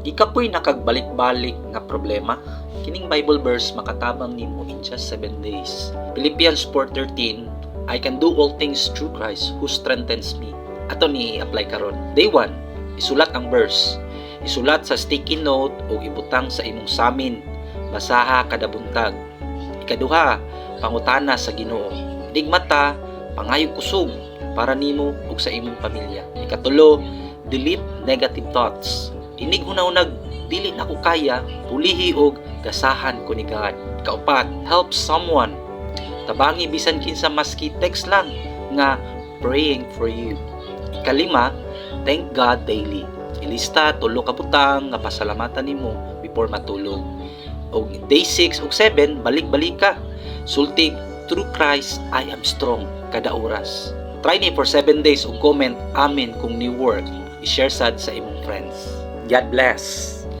Di ka po'y nakagbalik-balik nga problema. Kining Bible verse makatabang nimo in just 7 days. Philippians 4:13, I can do all things through Christ who strengthens me. Ato ni apply karon. Day 1, isulat ang verse. Isulat sa sticky note o ibutang sa imong samin. Basaha kada buntag. Ikaduha, pangutana sa Ginoo. Digmata, pangayog kusog para nimo ug sa imong pamilya. Ikatulo, delete negative thoughts. Inig hunahunag dili na ko kaya, pulihi og gasahan ko ni God. Kaupat, help someone. Tabangi bisan kinsa maski text lang nga praying for you. Ikalima, thank God daily. Ilista tulo ka butang nga pasalamatan nimo before matulog. Og day 6 ug 7 balik-balik ka. Sultig, through Christ I am strong kada oras. Try ni for 7 days ug comment amen kung ni work. I-share sad sa imong friends. God bless.